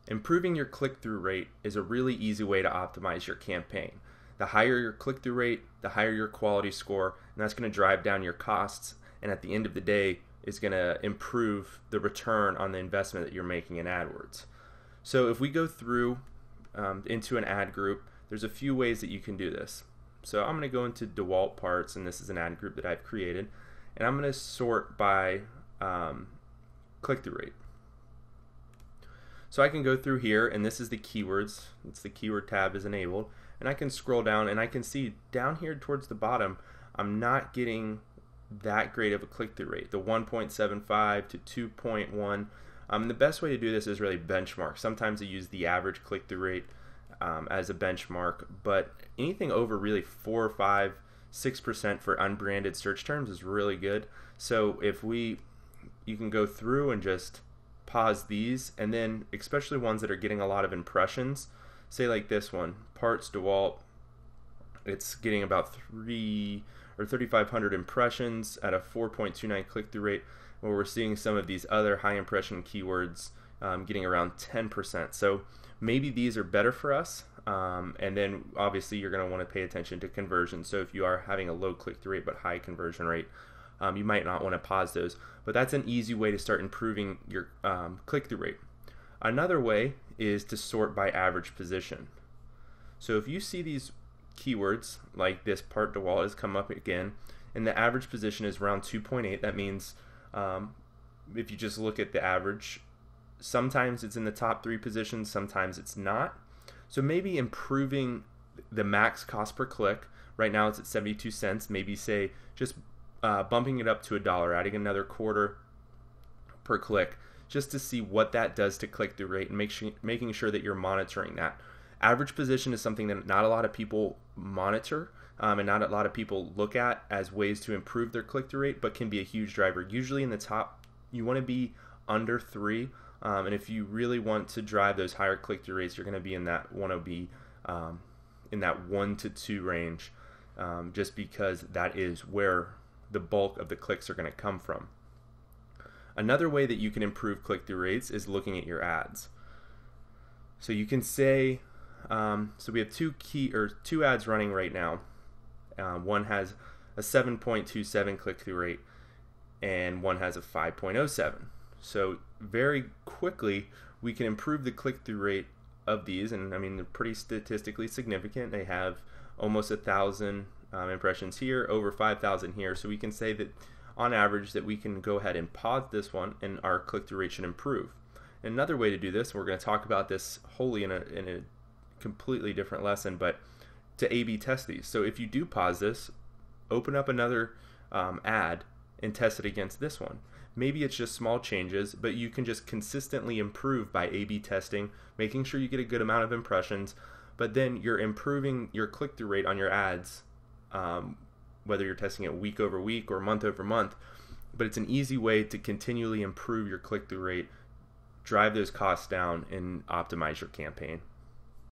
Improving your click-through rate is a really easy way to optimize your campaign. The higher your click-through rate, the higher your quality score, and that's going to drive down your costs, and at the end of the day is going to improve the return on the investment that you're making in AdWords. So if we go through into an ad group, there's a few ways that you can do this. So I'm going to go into DeWalt parts, and this is an ad group that I've created, and I'm going to sort by click-through rate. So I can go through here, and this is the keywords. It's the keyword tab is enabled, and I can scroll down and I can see down here towards the bottom I'm not getting that great of a click-through rate, the 1.75 to 2.1. The best way to do this is really benchmark. Sometimes I use the average click-through rate as a benchmark, but anything over really 4 or 5, 6% for unbranded search terms is really good. So if you can go through and just pause these, and then especially ones that are getting a lot of impressions, say like this one, parts DeWalt, it's getting about 3,500 impressions at a 4.29 click-through rate, where we're seeing some of these other high impression keywords getting around 10%. So maybe these are better for us, and then obviously you're going to want to pay attention to conversion. So if you are having a low click-through rate but high conversion rate, you might not want to pause those, but that's an easy way to start improving your click-through rate. Another way is to sort by average position. So if you see these keywords like this part DeWalt has come up again, and the average position is around 2.8, that means if you just look at the average, sometimes it's in the top 3 positions, sometimes it's not. So maybe improving the max cost per click. Right now it's at 72 cents. Maybe say just bumping it up to $1, adding another quarter per click, just to see what that does to click-through rate, and making sure that you're monitoring that. Average position is something that not a lot of people monitor, and not a lot of people look at as ways to improve their click-through rate, but can be a huge driver. Usually in the top, you want to be under 3, and if you really want to drive those higher click-through rates, you're going to be in that 1 to 2 range, just because that is where the bulk of the clicks are going to come from. Another way that you can improve click-through rates is looking at your ads. So you can say, so we have two ads running right now. One has a 7.27 click-through rate, and one has a 5.07. So very quickly we can improve the click-through rate of these, and I mean they're pretty statistically significant. They have almost 1,000 impressions here, over 5,000 here. So we can say that on average that we can go ahead and pause this one, and our click-through rate should improve. Another way to do this, we're going to talk about this wholly in a completely different lesson, but to A/B test these. So if you do pause this, open up another ad and test it against this one. Maybe it's just small changes, but you can just consistently improve by A/B testing, making sure you get a good amount of impressions, but then you're improving your click-through rate on your ads, whether you're testing it week over week or month over month. But it's an easy way to continually improve your click-through rate, drive those costs down, and optimize your campaign.